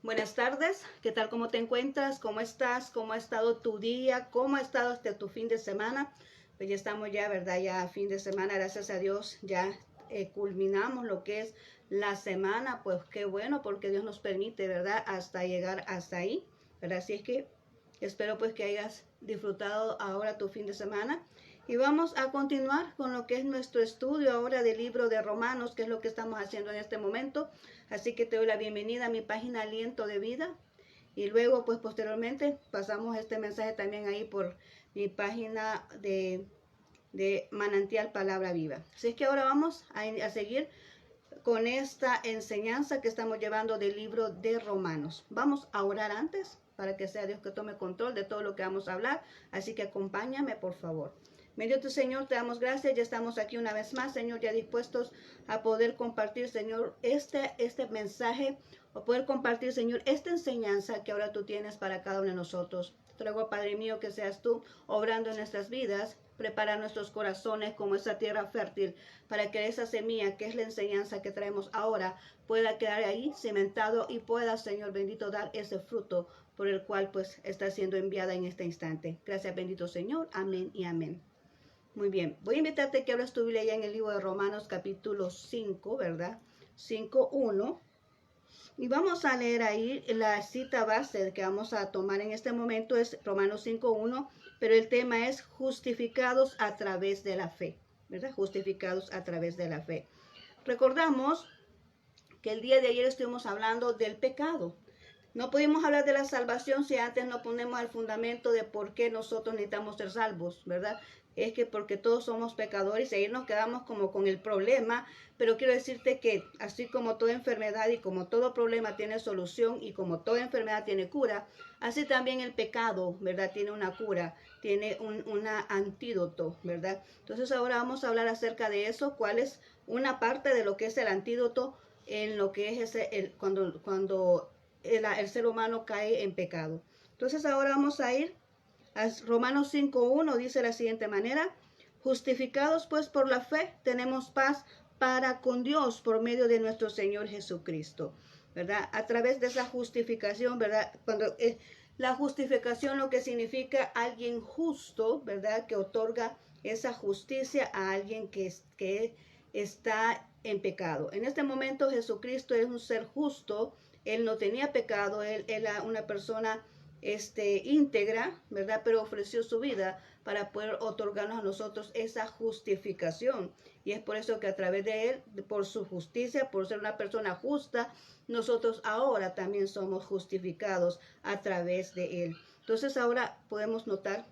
Buenas tardes, ¿qué tal? ¿Cómo te encuentras? ¿Cómo estás? ¿Cómo ha estado tu día? ¿Cómo ha estado tu fin de semana? Pues ya estamos ya, ¿verdad? Ya a fin de semana, gracias a Dios, ya culminamos lo que es la semana. Pues qué bueno, porque Dios nos permite, ¿verdad? Hasta llegar hasta ahí, ¿verdad? Así es que espero pues que hayas disfrutado ahora tu fin de semana. Y vamos a continuar con lo que es nuestro estudio ahora del libro de Romanos, que es lo que estamos haciendo en este momento. Así que te doy la bienvenida a mi página Aliento de Vida. Y luego, pues posteriormente, pasamos este mensaje también ahí por mi página de Manantial Palabra Viva. Así es que ahora vamos a seguir con esta enseñanza que estamos llevando del libro de Romanos. Vamos a orar antes para que sea Dios que tome control de todo lo que vamos a hablar. Así que acompáñame, por favor. Bendito Señor, te damos gracias. Ya estamos aquí una vez más, Señor, ya dispuestos a poder compartir, Señor, este mensaje, o poder compartir, Señor, esta enseñanza que ahora tú tienes para cada uno de nosotros. Te ruego, Padre mío, que seas tú obrando en nuestras vidas. Prepara nuestros corazones como esa tierra fértil para que esa semilla, que es la enseñanza que traemos ahora, pueda quedar ahí cimentado y pueda, Señor bendito, dar ese fruto por el cual pues está siendo enviada en este instante. Gracias, bendito Señor. Amén y amén. Muy bien, voy a invitarte que abras tu Biblia ya en el libro de Romanos capítulo 5, ¿verdad? 5:1. Y vamos a leer ahí la cita base que vamos a tomar en este momento es Romanos 5:1, pero el tema es justificados a través de la fe, ¿verdad? Justificados a través de la fe. Recordamos que el día de ayer estuvimos hablando del pecado. No pudimos hablar de la salvación si antes no ponemos el fundamento de por qué nosotros necesitamos ser salvos, ¿verdad? Es que porque todos somos pecadores y ahí nos quedamos como con el problema, pero quiero decirte que así como toda enfermedad y como todo problema tiene solución y como toda enfermedad tiene cura, así también el pecado, ¿verdad? Tiene una cura, tiene un antídoto, ¿verdad? Entonces ahora vamos a hablar acerca de eso, cuál es una parte de lo que es el antídoto en lo que es cuando el ser humano cae en pecado. Entonces ahora vamos a ir a Romanos 5:1, dice de la siguiente manera: justificados pues por la fe, tenemos paz para con Dios por medio de nuestro Señor Jesucristo, ¿verdad? A través de esa justificación, ¿verdad? Cuando la justificación lo que significa alguien justo, ¿verdad? Que otorga esa justicia a alguien que está en pecado. En este momento Jesucristo es un ser justo. Él no tenía pecado, él era una persona íntegra, ¿verdad? Pero ofreció su vida para poder otorgarnos a nosotros esa justificación. Y es por eso que a través de él, por su justicia, por ser una persona justa, nosotros ahora también somos justificados a través de él. Entonces ahora podemos notar,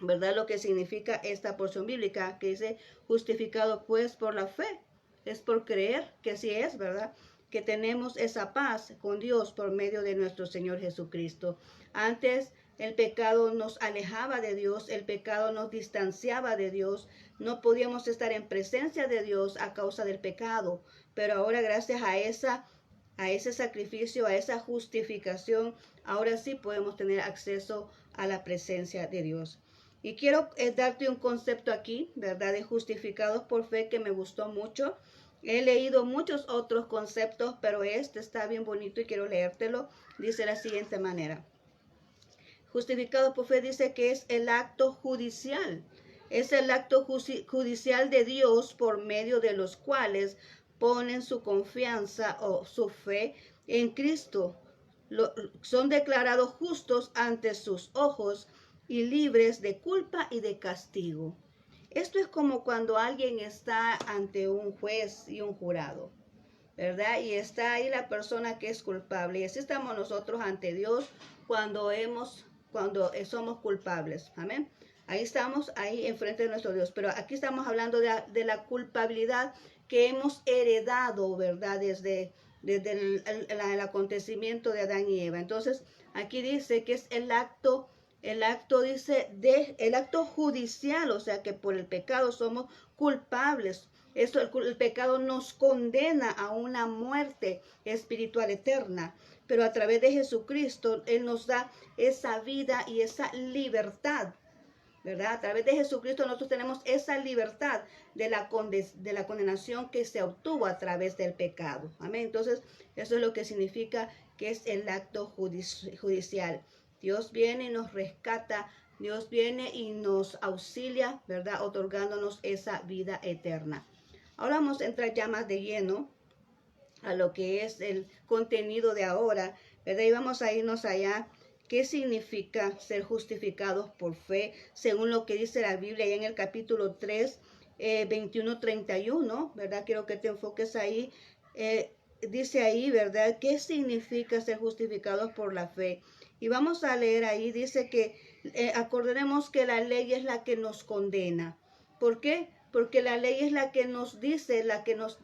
¿verdad?, lo que significa esta porción bíblica que dice justificado pues por la fe. Es por creer que así es, ¿verdad?, que tenemos esa paz con Dios por medio de nuestro Señor Jesucristo. Antes el pecado nos alejaba de Dios, el pecado nos distanciaba de Dios, no podíamos estar en presencia de Dios a causa del pecado, pero ahora gracias a ese sacrificio, a esa justificación, ahora sí podemos tener acceso a la presencia de Dios. Y quiero darte un concepto aquí, ¿verdad?, de justificados por fe que me gustó mucho. He leído muchos otros conceptos, pero este está bien bonito y quiero leértelo. Dice de la siguiente manera: justificado por fe dice que es el acto judicial. Es el acto judicial de Dios por medio de los cuales ponen su confianza o su fe en Cristo. Son declarados justos ante sus ojos y libres de culpa y de castigo. Esto es como cuando alguien está ante un juez y un jurado, ¿verdad? Y está ahí la persona que es culpable. Y así estamos nosotros ante Dios cuando somos culpables. Amén. Ahí estamos, ahí enfrente de nuestro Dios. Pero aquí estamos hablando de la culpabilidad que hemos heredado, ¿verdad? Desde el acontecimiento de Adán y Eva. Entonces, aquí dice que es el acto dice, el acto judicial, o sea que por el pecado somos culpables. El pecado nos condena a una muerte espiritual eterna, pero a través de Jesucristo, Él nos da esa vida y esa libertad, ¿verdad? A través de Jesucristo nosotros tenemos esa libertad de la condenación que se obtuvo a través del pecado. Amén. Entonces, eso es lo que significa que es el acto judicial. Dios viene y nos rescata, Dios viene y nos auxilia, ¿verdad? Otorgándonos esa vida eterna. Ahora vamos a entrar ya más de lleno a lo que es el contenido de ahora, ¿verdad? Y vamos a irnos allá. ¿Qué significa ser justificados por fe? Según lo que dice la Biblia, en el capítulo 3, 21-31, ¿verdad? Quiero que te enfoques ahí. Dice ahí, ¿verdad? ¿Qué significa ser justificados por la fe? Y vamos a leer ahí, dice que acordaremos que la ley es la que nos condena. ¿Por qué? Porque la ley es la que nos dice, la que nos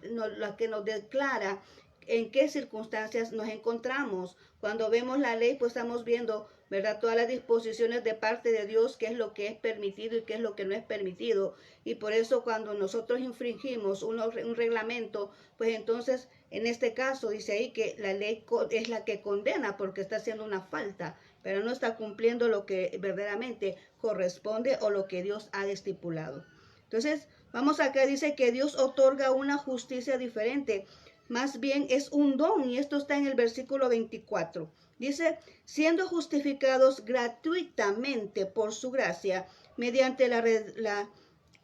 declara en qué circunstancias nos encontramos. Cuando vemos la ley, pues estamos viendo, ¿verdad? Todas las disposiciones de parte de Dios, qué es lo que es permitido y qué es lo que no es permitido. Y por eso cuando nosotros infringimos un reglamento, pues entonces, en este caso, dice ahí que la ley es la que condena porque está haciendo una falta, pero no está cumpliendo lo que verdaderamente corresponde o lo que Dios ha estipulado. Entonces, vamos acá, dice que Dios otorga una justicia diferente. Más bien es un don, y esto está en el versículo 24. Dice, siendo justificados gratuitamente por su gracia, mediante la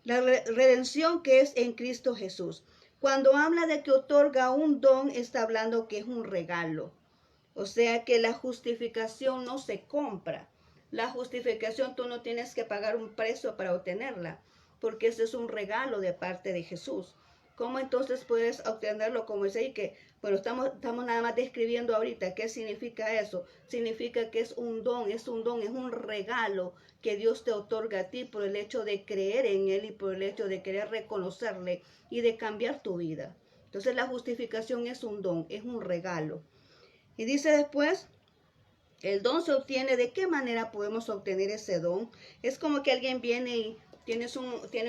redención que es en Cristo Jesús. Cuando habla de que otorga un don, está hablando que es un regalo. O sea que la justificación no se compra. La justificación tú no tienes que pagar un precio para obtenerla, porque ese es un regalo de parte de Jesús. ¿Cómo entonces puedes obtenerlo? Como dice ahí que, bueno, estamos nada más describiendo ahorita qué significa eso. Significa que es un don, es un regalo que Dios te otorga a ti por el hecho de creer en Él y por el hecho de querer reconocerle y de cambiar tu vida. Entonces la justificación es un don, es un regalo. Y dice después, el don se obtiene. ¿De qué manera podemos obtener ese don? Es como que alguien viene y tiene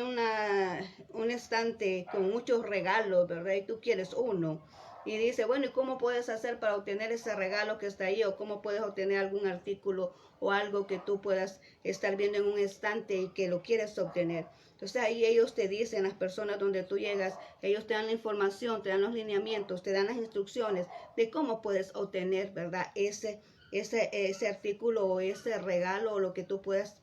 un estante con muchos regalos, ¿verdad? Y tú quieres uno. Y dice, bueno, ¿y cómo puedes hacer para obtener ese regalo que está ahí? ¿O cómo puedes obtener algún artículo o algo que tú puedas estar viendo en un estante y que lo quieres obtener? Entonces ahí ellos te dicen, las personas donde tú llegas, ellos te dan la información, te dan los lineamientos, te dan las instrucciones de cómo puedes obtener, ¿verdad? Ese artículo o ese regalo o lo que tú puedas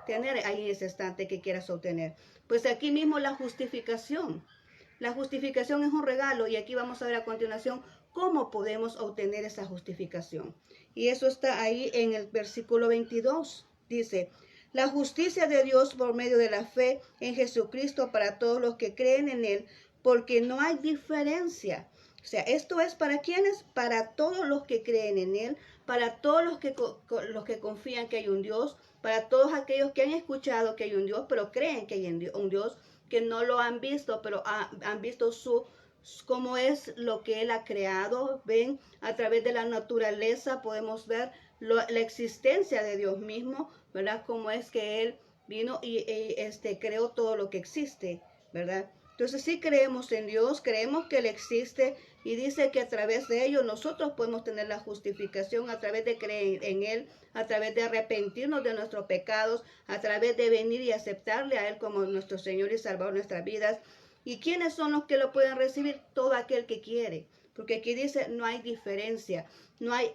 tener ahí en ese estante que quieras obtener. Pues aquí mismo la justificación. La justificación es un regalo y aquí vamos a ver a continuación cómo podemos obtener esa justificación. Y eso está ahí en el versículo 22. Dice, la justicia de Dios por medio de la fe en Jesucristo para todos los que creen en Él, porque no hay diferencia. O sea, esto es para quienes, para todos los que creen en Él, para todos los que confían que hay un Dios, para todos aquellos que han escuchado que hay un Dios, pero creen que hay un Dios, que no lo han visto, pero han visto cómo es lo que Él ha creado. Ven, a través de la naturaleza podemos ver la existencia de Dios mismo, ¿verdad? Cómo es que Él vino y creó todo lo que existe, ¿verdad? Entonces sí creemos en Dios, creemos que Él existe y dice que a través de ello nosotros podemos tener la justificación a través de creer en Él, a través de arrepentirnos de nuestros pecados, a través de venir y aceptarle a Él como nuestro Señor y Salvador de nuestras vidas. ¿Y quiénes son los que lo pueden recibir? Todo aquel que quiere, porque aquí dice no hay diferencia, no hay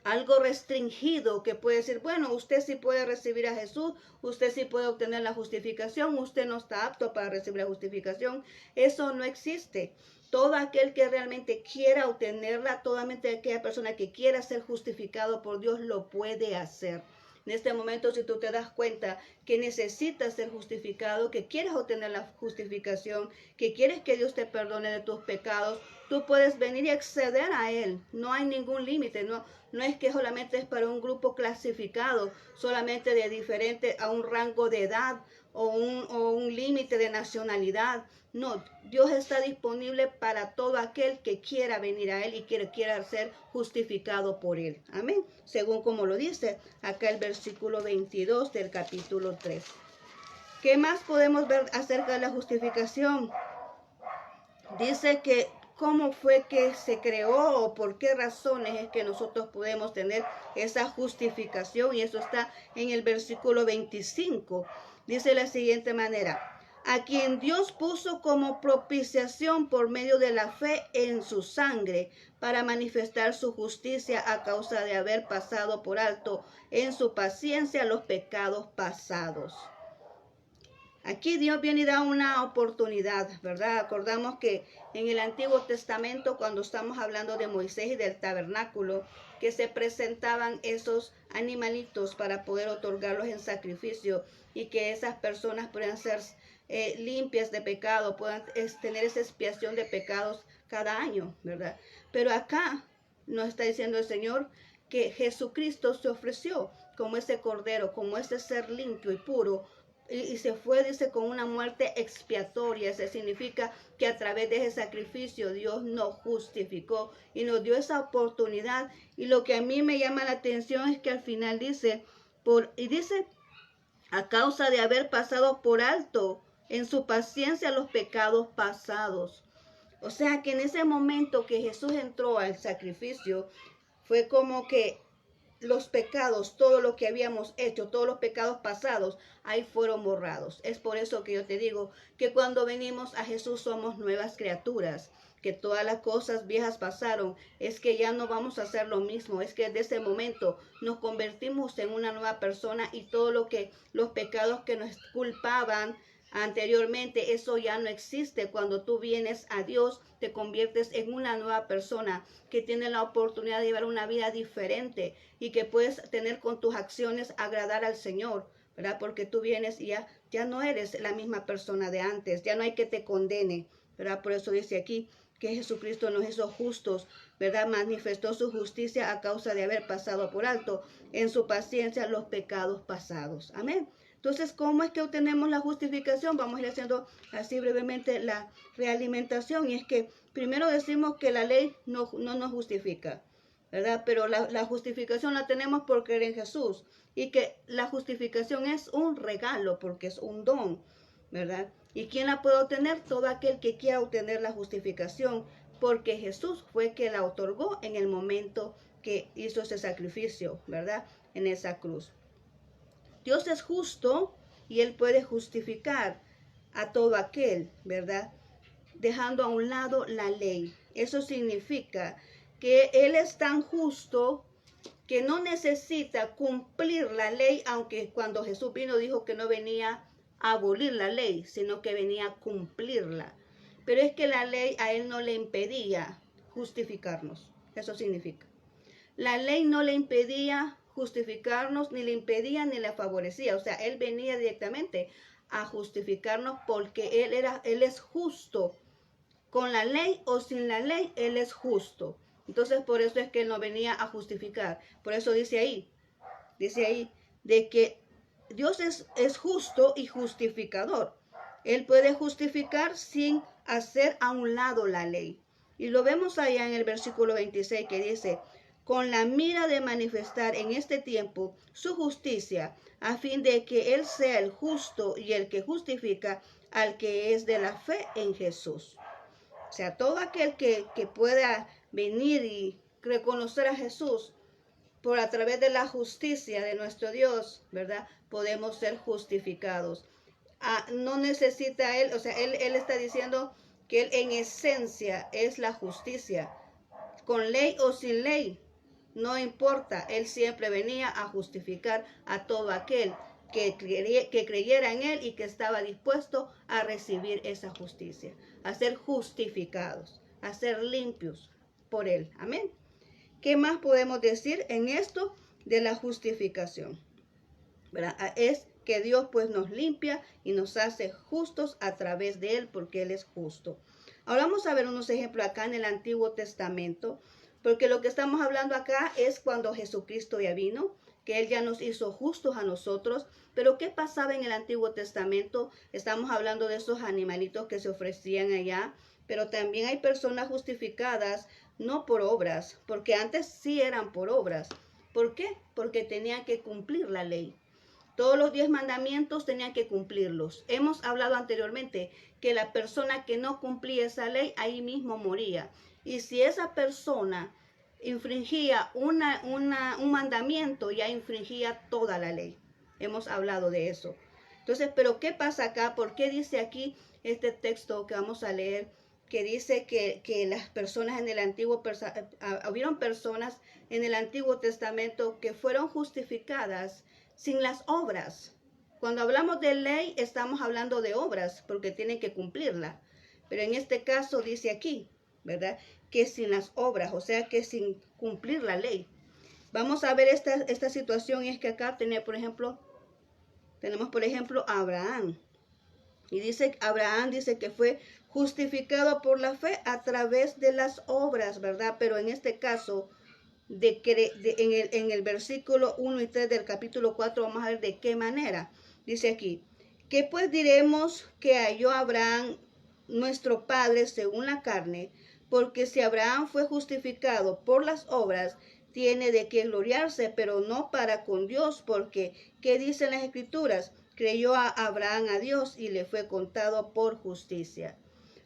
algo restringido que puede decir, bueno, usted sí puede recibir a Jesús, usted sí puede obtener la justificación, usted no está apto para recibir la justificación. Eso no existe. Todo aquel que realmente quiera obtenerla, toda aquella persona que quiera ser justificado por Dios lo puede hacer. En este momento, si tú te das cuenta que necesitas ser justificado, que quieres obtener la justificación, que quieres que Dios te perdone de tus pecados, tú puedes venir y acceder a Él. No hay ningún límite, no es que solamente es para un grupo clasificado, solamente de diferente a un rango de edad o un límite de nacionalidad. No, Dios está disponible para todo aquel que quiera venir a Él y quiera ser justificado por Él. Amén. Según como lo dice acá el versículo 22 del capítulo 3. ¿Qué más podemos ver acerca de la justificación? Dice que cómo fue que se creó o por qué razones es que nosotros podemos tener esa justificación. Y eso está en el versículo 25. Dice de la siguiente manera: a quien Dios puso como propiciación por medio de la fe en su sangre, para manifestar su justicia a causa de haber pasado por alto en su paciencia los pecados pasados. Aquí Dios viene y da una oportunidad, ¿verdad? Acordamos que en el Antiguo Testamento, cuando estamos hablando de Moisés y del tabernáculo, que se presentaban esos animalitos para poder otorgarlos en sacrificio y que esas personas puedan ser limpias de pecado, puedan tener esa expiación de pecados cada año, ¿verdad? Pero acá nos está diciendo el Señor que Jesucristo se ofreció como ese cordero, como ese ser limpio y puro, y se fue, dice, con una muerte expiatoria. Eso significa que a través de ese sacrificio Dios nos justificó y nos dio esa oportunidad. Y lo que a mí me llama la atención es que al final dice, a causa de haber pasado por alto en su paciencia los pecados pasados. O sea que en ese momento que Jesús entró al sacrificio, fue como que los pecados, todo lo que habíamos hecho, todos los pecados pasados, ahí fueron borrados. Es por eso que yo te digo que cuando venimos a Jesús somos nuevas criaturas, que todas las cosas viejas pasaron, es que ya no vamos a hacer lo mismo, es que desde ese momento nos convertimos en una nueva persona y todo lo que los pecados que nos culpaban anteriormente, eso ya no existe. Cuando tú vienes a Dios, te conviertes en una nueva persona que tiene la oportunidad de llevar una vida diferente y que puedes tener con tus acciones agradar al Señor, ¿verdad? Porque tú vienes y ya no eres la misma persona de antes, ya no hay que te condene, ¿verdad? Por eso dice aquí que Jesucristo nos hizo justos, ¿verdad? Manifestó su justicia a causa de haber pasado por alto en su paciencia los pecados pasados. Amén. Entonces, ¿cómo es que obtenemos la justificación? Vamos a ir haciendo así brevemente la realimentación. Y es que primero decimos que la ley no nos justifica, ¿verdad? Pero la justificación la tenemos por creer en Jesús. Y que la justificación es un regalo porque es un don, ¿verdad? ¿Y quién la puede obtener? Todo aquel que quiera obtener la justificación, porque Jesús fue quien la otorgó en el momento que hizo ese sacrificio, ¿verdad? En esa cruz. Dios es justo y Él puede justificar a todo aquel, ¿verdad? Dejando a un lado la ley. Eso significa que Él es tan justo que no necesita cumplir la ley, aunque cuando Jesús vino dijo que no venía a abolir la ley, sino que venía a cumplirla. Pero es que la ley a Él no le impedía justificarnos. Eso significa. La ley no le impedía justificarnos, ni le impedía ni le favorecía. O sea, Él venía directamente a justificarnos porque Él es justo. Con la ley o sin la ley, Él es justo. Entonces, por eso es que Él no venía a justificar. Por eso dice ahí, de que Dios es justo y justificador. Él puede justificar sin hacer a un lado la ley. Y lo vemos allá en el versículo 26 que dice, con la mira de manifestar en este tiempo su justicia, a fin de que Él sea el justo y el que justifica al que es de la fe en Jesús. O sea, todo aquel que pueda venir y reconocer a Jesús por a través de la justicia de nuestro Dios, ¿verdad? Podemos ser justificados. No necesita Él, o sea, él está diciendo que Él en esencia es la justicia. Con ley o sin ley, no importa, Él siempre venía a justificar a todo aquel que creyera en Él y que estaba dispuesto a recibir esa justicia, a ser justificados, a ser limpios por Él. Amén. ¿Qué más podemos decir en esto de la justificación? ¿Verdad? Es que Dios pues nos limpia y nos hace justos a través de Él porque Él es justo. Ahora vamos a ver unos ejemplos acá en el Antiguo Testamento, porque lo que estamos hablando acá es cuando Jesucristo ya vino, que Él ya nos hizo justos a nosotros. Pero ¿qué pasaba en el Antiguo Testamento? Estamos hablando de esos animalitos que se ofrecían allá, pero también hay personas justificadas no por obras, porque antes sí eran por obras. ¿Por qué? Porque tenían que cumplir la ley. Todos los 10 mandamientos tenían que cumplirlos. Hemos hablado anteriormente que la persona que no cumplía esa ley, ahí mismo moría. Y si esa persona infringía un mandamiento, ya infringía toda la ley. Hemos hablado de eso. Entonces, ¿pero qué pasa acá? ¿Por qué dice aquí este texto que vamos a leer? Que dice que las personas en el Antiguo, hubieron personas en el Antiguo Testamento que fueron justificadas sin las obras. Cuando hablamos de ley, estamos hablando de obras, porque tienen que cumplirla. Pero en este caso dice aquí, ¿verdad? Que sin las obras, o sea que sin cumplir la ley. Vamos a ver esta situación, y es que acá tenemos, por ejemplo, a Abraham. Y Abraham dice que fue justificado por la fe a través de las obras, ¿verdad? Pero en este caso, en el versículo 1 y 3 del capítulo 4, vamos a ver de qué manera. Dice aquí, ¿qué pues diremos que halló Abraham nuestro padre según la carne? Porque si Abraham fue justificado por las obras, tiene de qué gloriarse, pero no para con Dios, porque ¿qué dicen las Escrituras? Creyó a Abraham a Dios y le fue contado por justicia.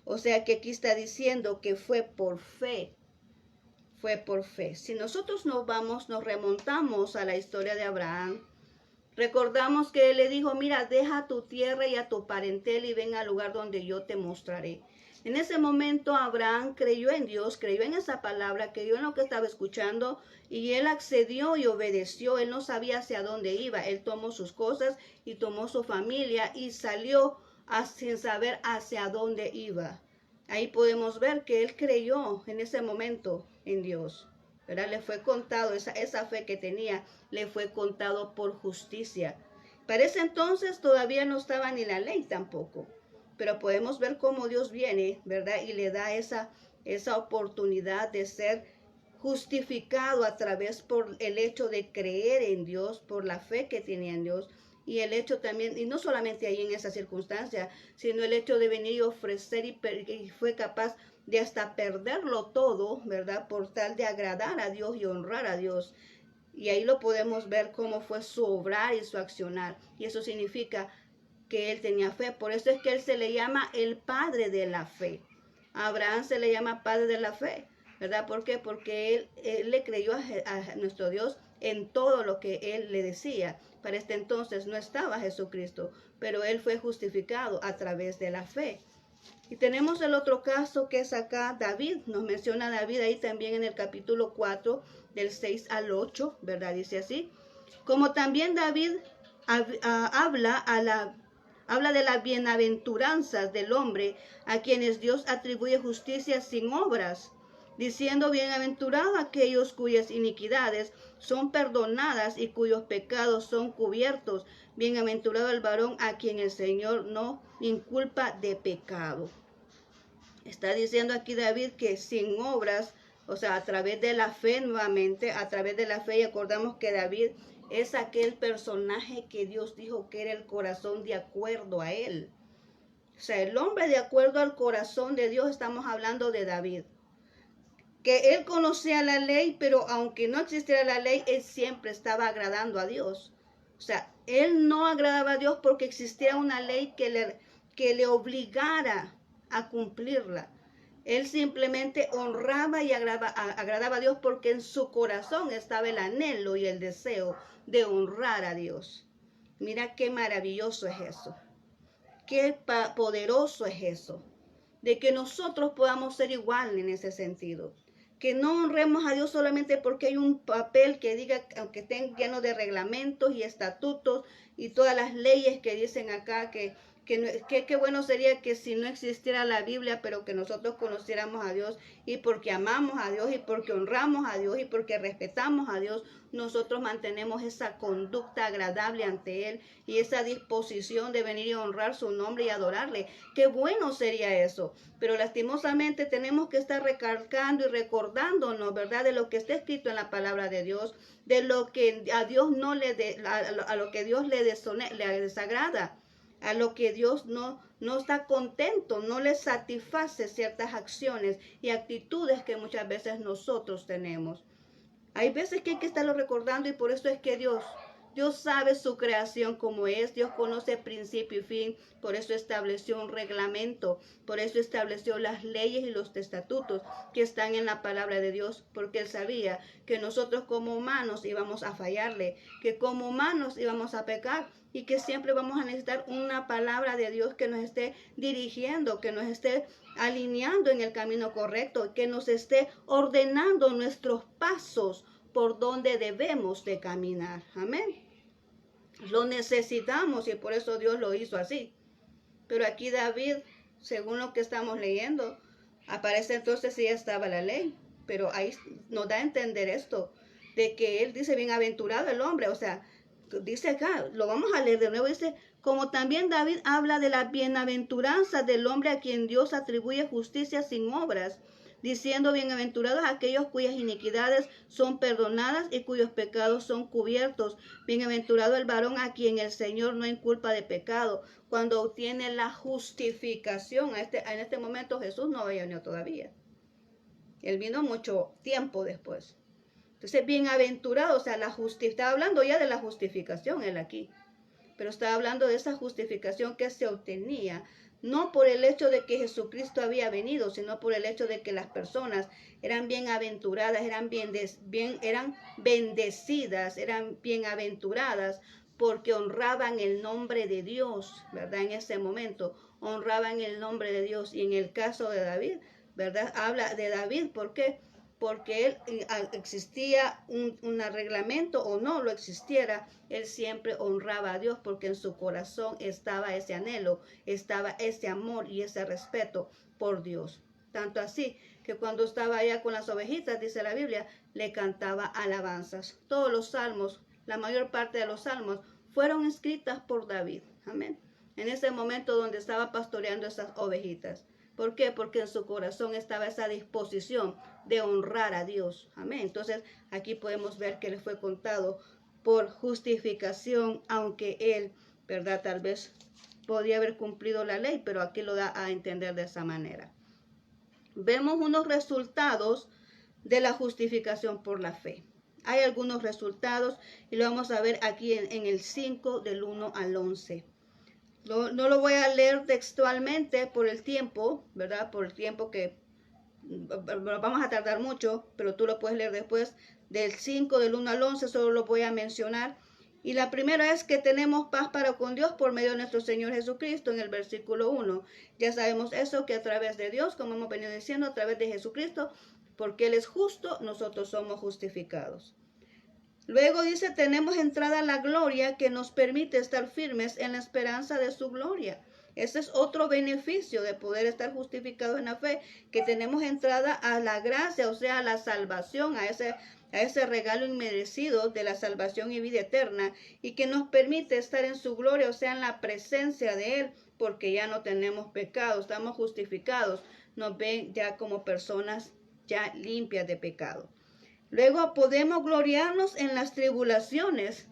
O sea que aquí está diciendo que fue por fe. Fue por fe. Si nosotros nos remontamos a la historia de Abraham, recordamos que él le dijo, mira, deja tu tierra y a tu parentela y ven al lugar donde yo te mostraré. En ese momento Abraham creyó en Dios, creyó en esa palabra, creyó en lo que estaba escuchando y él accedió y obedeció. Él no sabía hacia dónde iba. Él tomó sus cosas y tomó su familia y salió sin saber hacia dónde iba. Ahí podemos ver que él creyó en ese momento en Dios, ¿verdad? Le fue contado, esa fe que tenía, le fue contado por justicia. Para ese entonces todavía no estaba ni la ley tampoco, pero podemos ver cómo Dios viene, ¿verdad? Y le da esa oportunidad de ser justificado a través por el hecho de creer en Dios, por la fe que tenía en Dios. Y el hecho también, y no solamente ahí en esa circunstancia, sino el hecho de venir y ofrecer y fue capaz de hasta perderlo todo, ¿verdad? Por tal de agradar a Dios y honrar a Dios. Y ahí lo podemos ver cómo fue su obrar y su accionar. Y eso significa que él tenía fe. Por eso es que él se le llama el padre de la fe. A Abraham se le llama padre de la fe, ¿verdad? ¿Por qué? Porque él le creyó a nuestro Dios en todo lo que él le decía. Para este entonces no estaba Jesucristo, pero él fue justificado a través de la fe. Y tenemos el otro caso que es acá David. Nos menciona David ahí también en el capítulo 4 del 6 al 8, ¿verdad? Dice así. Como también David habla de las bienaventuranzas del hombre a quienes Dios atribuye justicia sin obras, diciendo, bienaventurados aquellos cuyas iniquidades son perdonadas y cuyos pecados son cubiertos. Bienaventurado el varón a quien el Señor no inculpa de pecado. Está diciendo aquí David que sin obras, o sea, a través de la fe nuevamente, a través de la fe, y acordamos que David es aquel personaje que Dios dijo que era el corazón de acuerdo a él. O sea, el hombre de acuerdo al corazón de Dios, estamos hablando de David. Que él conocía la ley, pero aunque no existiera la ley, él siempre estaba agradando a Dios. O sea, él no agradaba a Dios porque existía una ley que le obligara a cumplirla. Él simplemente honraba y agradaba a Dios porque en su corazón estaba el anhelo y el deseo de honrar a Dios. Mira qué maravilloso es eso. Qué poderoso es eso. De que nosotros podamos ser igual en ese sentido. Que no honremos a Dios solamente porque hay un papel que diga, aunque estén llenos de reglamentos y estatutos y todas las leyes que dicen acá que qué bueno sería que si no existiera la Biblia, pero que nosotros conociéramos a Dios y porque amamos a Dios y porque honramos a Dios y porque respetamos a Dios, nosotros mantenemos esa conducta agradable ante Él y esa disposición de venir y honrar su nombre y adorarle. Qué bueno sería eso, pero lastimosamente tenemos que estar recalcando y recordándonos, ¿verdad?, de lo que está escrito en la palabra de Dios, de lo que a Dios no a lo que Dios le desagrada, a lo que Dios no está contento, no le satisface ciertas acciones y actitudes que muchas veces nosotros tenemos. Hay veces que hay que estarlo recordando y por eso es que Dios Dios sabe su creación como es. Dios conoce principio y fin. Por eso estableció un reglamento. Por eso estableció las leyes y los estatutos que están en la palabra de Dios. Porque Él sabía que nosotros como humanos íbamos a fallarle. Que como humanos íbamos a pecar. Y que siempre vamos a necesitar una palabra de Dios que nos esté dirigiendo, que nos esté alineando en el camino correcto, que nos esté ordenando nuestros pasos por donde debemos de caminar. Amén. Lo necesitamos y por eso Dios lo hizo así. Pero aquí David, según lo que estamos leyendo, aparece entonces sí estaba la ley. Pero ahí nos da a entender esto, de que él dice bienaventurado el hombre, o sea, dice acá, lo vamos a leer de nuevo, dice, como también David habla de la bienaventuranza del hombre a quien Dios atribuye justicia sin obras, diciendo bienaventurados aquellos cuyas iniquidades son perdonadas y cuyos pecados son cubiertos. Bienaventurado el varón a quien el Señor no inculpa de pecado. Cuando obtiene la justificación, en este momento Jesús no había venido todavía. Él vino mucho tiempo después. Entonces, bienaventurado, o sea, estaba hablando ya de la justificación él aquí. Pero estaba hablando de esa justificación que se obtenía no por el hecho de que Jesucristo había venido, sino por el hecho de que las personas eran bienaventuradas, eran bendecidas, eran bienaventuradas porque honraban el nombre de Dios, ¿verdad? En ese momento honraban el nombre de Dios. Y en el caso de David, ¿verdad? Habla de David, ¿por qué? Porque él existía un reglamento o no lo existiera, él siempre honraba a Dios porque en su corazón estaba ese anhelo, estaba ese amor y ese respeto por Dios. Tanto así que cuando estaba allá con las ovejitas, dice la Biblia, le cantaba alabanzas. Todos los salmos, la mayor parte de los salmos, fueron escritas por David. Amén. En ese momento donde estaba pastoreando esas ovejitas. ¿Por qué? Porque en su corazón estaba esa disposición de honrar a Dios. Amén. Entonces, aquí podemos ver que le fue contado por justificación, aunque él, ¿verdad? Tal vez podía haber cumplido la ley, pero aquí lo da a entender de esa manera. Vemos unos resultados de la justificación por la fe. Hay algunos resultados y lo vamos a ver aquí en el 5 del 1 al 11. No lo voy a leer textualmente por el tiempo, ¿verdad? Por el tiempo que vamos a tardar mucho, pero tú lo puedes leer después. Del 5, del 1 al 11, solo lo voy a mencionar. Y la primera es que tenemos paz para con Dios por medio de nuestro Señor Jesucristo en el versículo 1. Ya sabemos eso, que a través de Dios, como hemos venido diciendo, a través de Jesucristo, porque Él es justo, nosotros somos justificados. Luego dice, tenemos entrada a la gloria que nos permite estar firmes en la esperanza de su gloria. Ese es otro beneficio de poder estar justificados en la fe, que tenemos entrada a la gracia, o sea, a la salvación, a ese regalo inmerecido de la salvación y vida eterna, y que nos permite estar en su gloria, o sea, en la presencia de Él, porque ya no tenemos pecado, estamos justificados, nos ven ya como personas ya limpias de pecado. Luego podemos gloriarnos en las tribulaciones.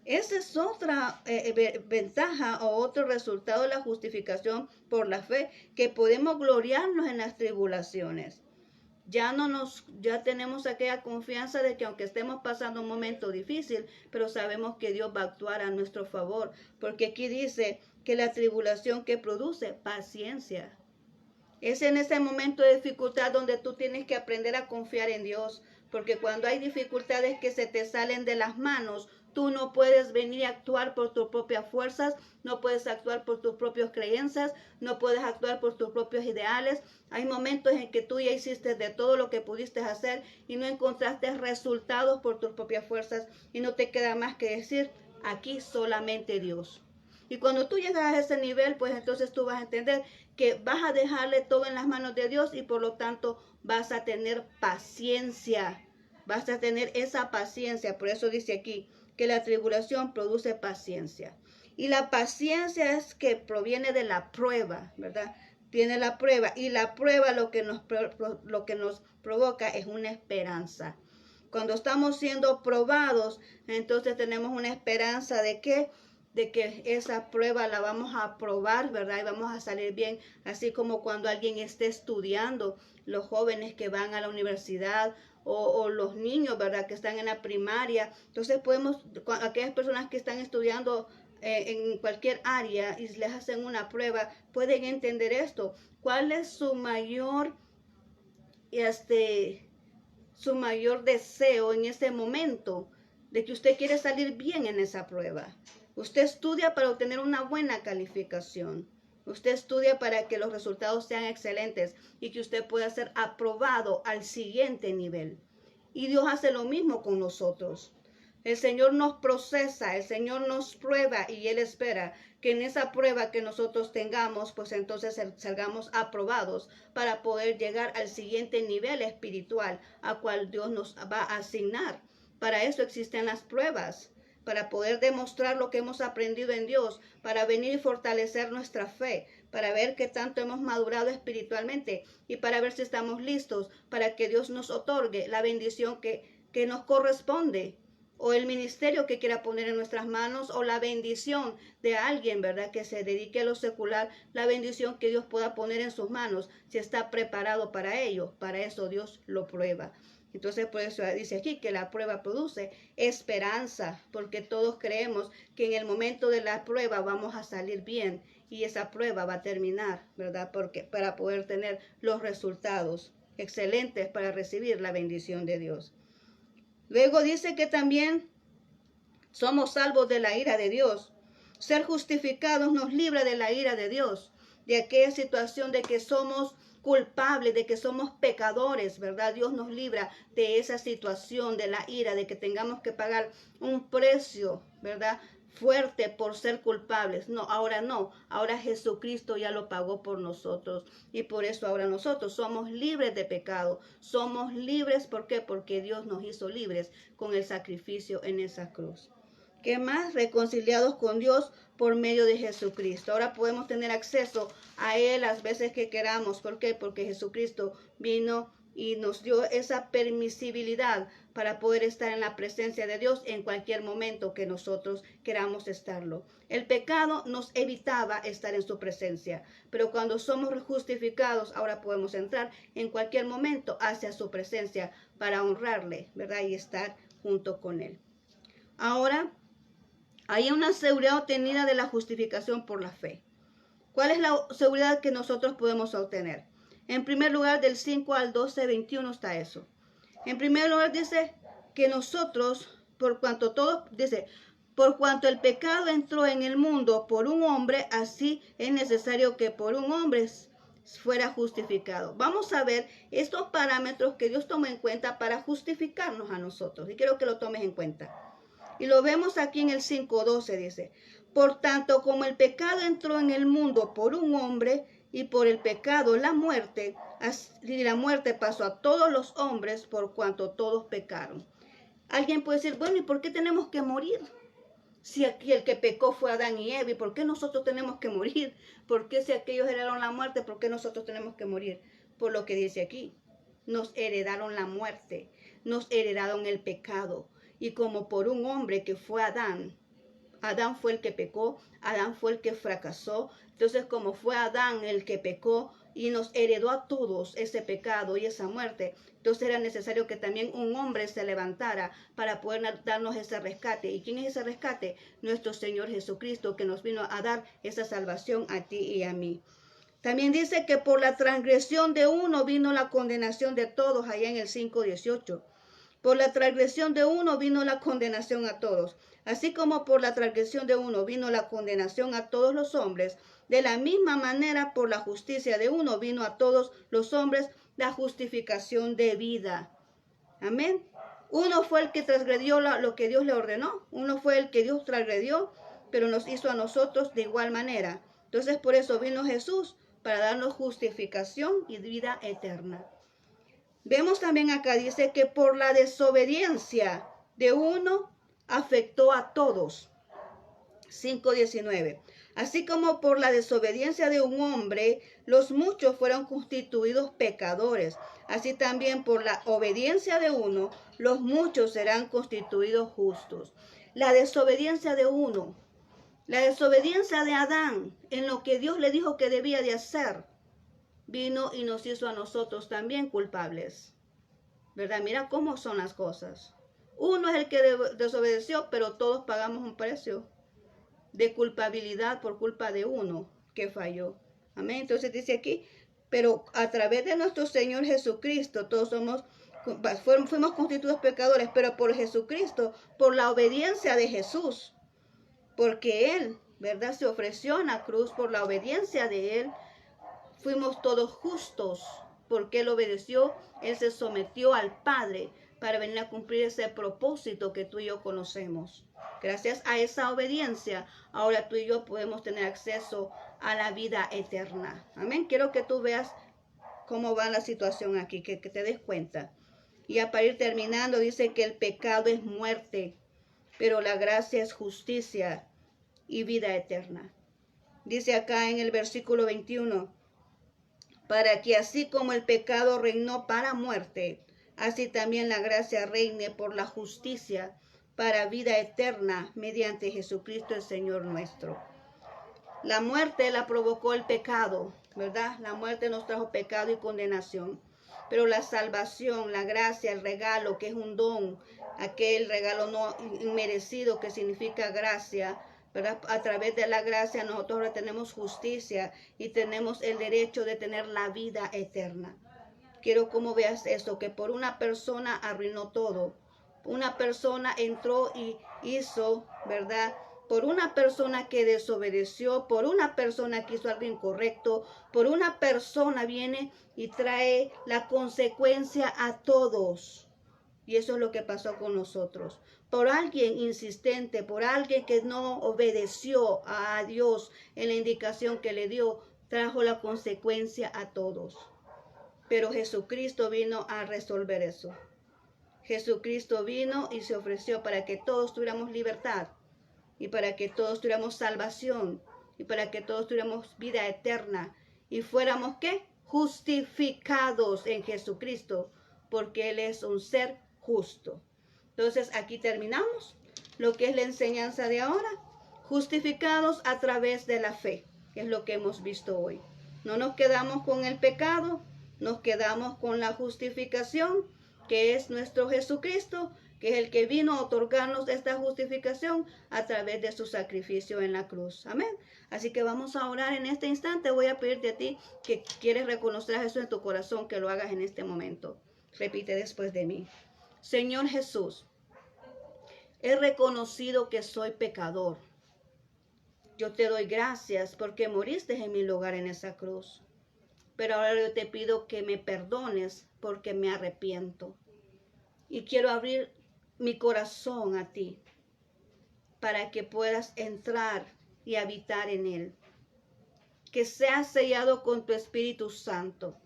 Esa es otra ventaja o otro resultado de la justificación por la fe, que podemos gloriarnos en las tribulaciones. Ya tenemos aquella confianza de que aunque estemos pasando un momento difícil, pero sabemos que Dios va a actuar a nuestro favor, porque aquí dice que la tribulación que produce paciencia. Es en ese momento de dificultad donde tú tienes que aprender a confiar en Dios. Porque cuando hay dificultades que se te salen de las manos, tú no puedes venir a actuar por tus propias fuerzas, no puedes actuar por tus propias creencias, no puedes actuar por tus propios ideales. Hay momentos en que tú ya hiciste de todo lo que pudiste hacer y no encontraste resultados por tus propias fuerzas y no te queda más que decir, aquí solamente Dios. Y cuando tú llegas a ese nivel, pues entonces tú vas a entender que vas a dejarle todo en las manos de Dios y por lo tanto vas a tener paciencia. Vas a tener esa paciencia. Por eso dice aquí que la tribulación produce paciencia. Y la paciencia es que proviene de la prueba, ¿verdad? Tiene la prueba. Y la prueba lo que nos provoca es una esperanza. Cuando estamos siendo probados, entonces tenemos una esperanza de ¿qué? de que esa prueba la vamos a aprobar, ¿verdad? Y vamos a salir bien, así como cuando alguien esté estudiando, los jóvenes que van a la universidad o los niños, ¿verdad? Que están en la primaria. Entonces podemos, aquellas personas que están estudiando en cualquier área y les hacen una prueba, pueden entender esto. ¿Cuál es su mayor su mayor deseo en ese momento? De que usted quiere salir bien en esa prueba. Usted estudia para obtener una buena calificación. Usted estudia para que los resultados sean excelentes y que usted pueda ser aprobado al siguiente nivel. Y Dios hace lo mismo con nosotros. El Señor nos procesa, el Señor nos prueba y Él espera que en esa prueba que nosotros tengamos, pues entonces salgamos aprobados para poder llegar al siguiente nivel espiritual a cual Dios nos va a asignar. Para eso existen las pruebas, para poder demostrar lo que hemos aprendido en Dios, para venir y fortalecer nuestra fe, para ver qué tanto hemos madurado espiritualmente y para ver si estamos listos para que Dios nos otorgue la bendición que nos corresponde, o el ministerio que quiera poner en nuestras manos, o la bendición de alguien, ¿verdad? Que se dedique a lo secular, la bendición que Dios pueda poner en sus manos, si está preparado para ello. Para eso Dios lo prueba. Entonces por eso dice aquí que la prueba produce esperanza, porque todos creemos que en el momento de la prueba vamos a salir bien y esa prueba va a terminar, ¿verdad? Porque para poder tener los resultados excelentes para recibir la bendición de Dios. Luego dice que también somos salvos de la ira de Dios. Ser justificados nos libra de la ira de Dios, de aquella situación de que somos culpables, de que somos pecadores, ¿verdad? Dios nos libra de esa situación de la ira, de que tengamos que pagar un precio, ¿verdad? Fuerte por ser culpables. No, ahora Jesucristo ya lo pagó por nosotros y por eso ahora nosotros somos libres de pecado, somos libres. ¿Por qué? Porque Dios nos hizo libres con el sacrificio en esa cruz. ¿Qué más? Reconciliados con Dios por medio de Jesucristo. Ahora podemos tener acceso a Él las veces que queramos. ¿Por qué? Porque Jesucristo vino y nos dio esa permisibilidad para poder estar en la presencia de Dios en cualquier momento que nosotros queramos estarlo. El pecado nos evitaba estar en su presencia, pero cuando somos justificados, ahora podemos entrar en cualquier momento hacia su presencia para honrarle, ¿verdad? Y estar junto con Él. Ahora, hay una seguridad obtenida de la justificación por la fe. ¿Cuál es la seguridad que nosotros podemos obtener? En primer lugar, del 5 al 12, 21 está eso. En primer lugar dice que nosotros, por cuanto el pecado entró en el mundo por un hombre, así es necesario que por un hombre fuera justificado. Vamos a ver estos parámetros que Dios toma en cuenta para justificarnos a nosotros. Y quiero que lo tomes en cuenta. Y lo vemos aquí en el 5:12, dice: por tanto, como el pecado entró en el mundo por un hombre, y por el pecado la muerte, y la muerte pasó a todos los hombres por cuanto todos pecaron. Alguien puede decir, bueno, ¿y por qué tenemos que morir? Si aquí el que pecó fue Adán y Eva, ¿y por qué nosotros tenemos que morir? ¿Por qué si aquellos heredaron la muerte, por qué nosotros tenemos que morir? Por lo que dice aquí, nos heredaron la muerte, nos heredaron el pecado. Y como por un hombre que fue Adán fue el que pecó, Adán fue el que fracasó. Entonces, como fue Adán el que pecó y nos heredó a todos ese pecado y esa muerte, entonces era necesario que también un hombre se levantara para poder darnos ese rescate. ¿Y quién es ese rescate? Nuestro Señor Jesucristo, que nos vino a dar esa salvación a ti y a mí. También dice que por la transgresión de uno vino la condenación de todos, allá en el 5:18. Por la transgresión de uno vino la condenación a todos. Así como por la transgresión de uno vino la condenación a todos los hombres, de la misma manera por la justicia de uno vino a todos los hombres la justificación de vida. Amén. Uno fue el que transgredió lo que Dios le ordenó. Uno fue el que Dios transgredió, pero nos hizo a nosotros de igual manera. Entonces por eso vino Jesús, para darnos justificación y vida eterna. Vemos también acá, dice que por la desobediencia de uno afectó a todos. 5:19. Así como por la desobediencia de un hombre, los muchos fueron constituidos pecadores. Así también por la obediencia de uno, los muchos serán constituidos justos. La desobediencia de uno. La desobediencia de Adán en lo que Dios le dijo que debía de hacer, vino y nos hizo a nosotros también culpables. ¿Verdad? Mira cómo son las cosas. Uno es el que desobedeció, pero todos pagamos un precio de culpabilidad por culpa de uno que falló. Amén. Entonces dice aquí, pero a través de nuestro Señor Jesucristo, todos fuimos constituidos pecadores, pero por Jesucristo, por la obediencia de Jesús, porque Él, ¿verdad? Se ofreció en la cruz por la obediencia de Él. Fuimos todos justos porque Él obedeció, Él se sometió al Padre para venir a cumplir ese propósito que tú y yo conocemos. Gracias a esa obediencia, ahora tú y yo podemos tener acceso a la vida eterna. Amén. Quiero que tú veas cómo va la situación aquí, que te des cuenta. Y ya para ir terminando, dice que el pecado es muerte, pero la gracia es justicia y vida eterna. Dice acá en el versículo 21, para que así como el pecado reinó para muerte, así también la gracia reine por la justicia para vida eterna mediante Jesucristo el Señor nuestro. La muerte la provocó el pecado, ¿verdad? La muerte nos trajo pecado y condenación. Pero la salvación, la gracia, el regalo, que es un don, aquel regalo no inmerecido que significa gracia, ¿verdad? A través de la gracia nosotros ahora tenemos justicia y tenemos el derecho de tener la vida eterna. Quiero como veas esto, que por una persona arruinó todo. Una persona entró y hizo, ¿verdad? Por una persona que desobedeció, por una persona que hizo algo incorrecto, por una persona viene y trae la consecuencia a todos. Y eso es lo que pasó con nosotros. Por alguien insistente, por alguien que no obedeció a Dios en la indicación que le dio, trajo la consecuencia a todos. Pero Jesucristo vino a resolver eso. Jesucristo vino y se ofreció para que todos tuviéramos libertad y para que todos tuviéramos salvación y para que todos tuviéramos vida eterna y fuéramos ¿qué? Justificados en Jesucristo, porque Él es un ser justo. Entonces aquí terminamos lo que es la enseñanza de ahora, justificados a través de la fe, que es lo que hemos visto hoy. No nos quedamos con el pecado, nos quedamos con la justificación, que es nuestro Jesucristo, que es el que vino a otorgarnos esta justificación a través de su sacrificio en la cruz. Amén. Así que vamos a orar en este instante. Voy a pedirte a ti que quieres reconocer a Jesús en tu corazón, que lo hagas en este momento. Repite después de mí. Señor Jesús, he reconocido que soy pecador. Yo te doy gracias porque moriste en mi lugar en esa cruz. Pero ahora yo te pido que me perdones porque me arrepiento. Y quiero abrir mi corazón a ti para que puedas entrar y habitar en él. Que sea sellado con tu Espíritu Santo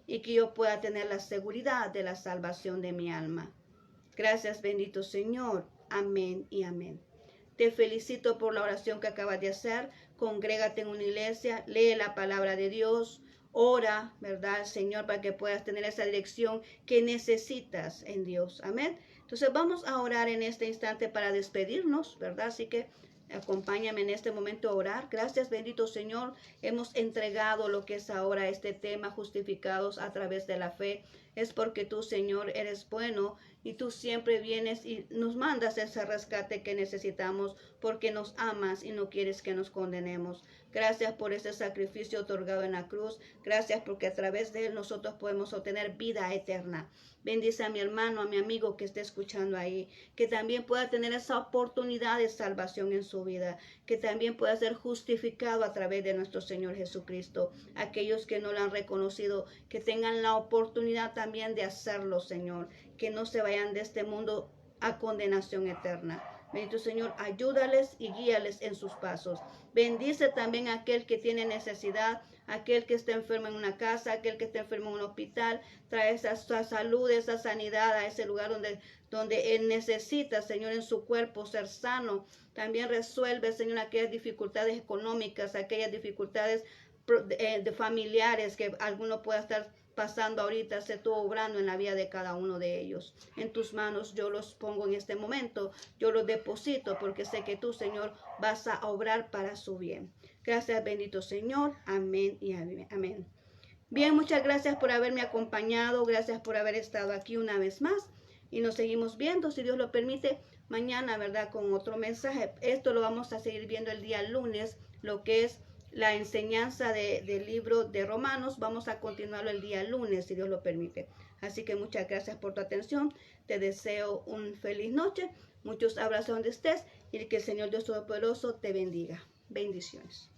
y que yo pueda tener la seguridad de la salvación de mi alma. Gracias, bendito Señor. Amén y amén. Te felicito por la oración que acabas de hacer. Congrégate en una iglesia, lee la palabra de Dios, ora, ¿verdad, Señor, para que puedas tener esa dirección que necesitas en Dios. Amén. Entonces vamos a orar en este instante para despedirnos, ¿verdad? Así que acompáñame en este momento a orar. Gracias, bendito Señor. Hemos entregado lo que es ahora este tema, justificados a través de la fe. Es porque tú, Señor, eres bueno y tú siempre vienes y nos mandas ese rescate que necesitamos porque nos amas y no quieres que nos condenemos. Gracias por ese sacrificio otorgado en la cruz. Gracias porque a través de él nosotros podemos obtener vida eterna. Bendice a mi hermano, a mi amigo que esté escuchando ahí, que también pueda tener esa oportunidad de salvación en su vida, que también pueda ser justificado a través de nuestro Señor Jesucristo. Aquellos que no lo han reconocido, que tengan la oportunidad también de hacerlo, Señor, que no se vayan de este mundo a condenación eterna. Bendito Señor, ayúdales y guíales en sus pasos. Bendice también a aquel que tiene necesidad, aquel que está enfermo en una casa, aquel que está enfermo en un hospital. Trae esa salud, esa sanidad a ese lugar donde él necesita, Señor, en su cuerpo ser sano. También resuelve, Señor, aquellas dificultades económicas, aquellas dificultades de familiares que alguno pueda estar pasando ahorita, sé tú obrando en la vida de cada uno de ellos. En tus manos yo los pongo en este momento, yo los deposito porque sé que tú, Señor, vas a obrar para su bien. Gracias, bendito Señor. Amén y amén. Bien, muchas gracias por haberme acompañado, gracias por haber estado aquí una vez más y nos seguimos viendo, si Dios lo permite, mañana, ¿verdad? Con otro mensaje. Esto lo vamos a seguir viendo el día lunes, lo que es la enseñanza del libro de Romanos. Vamos a continuarlo el día lunes, si Dios lo permite. Así que muchas gracias por tu atención. Te deseo un feliz noche, muchos abrazos donde estés y que el Señor Dios Todopoderoso te bendiga. Bendiciones.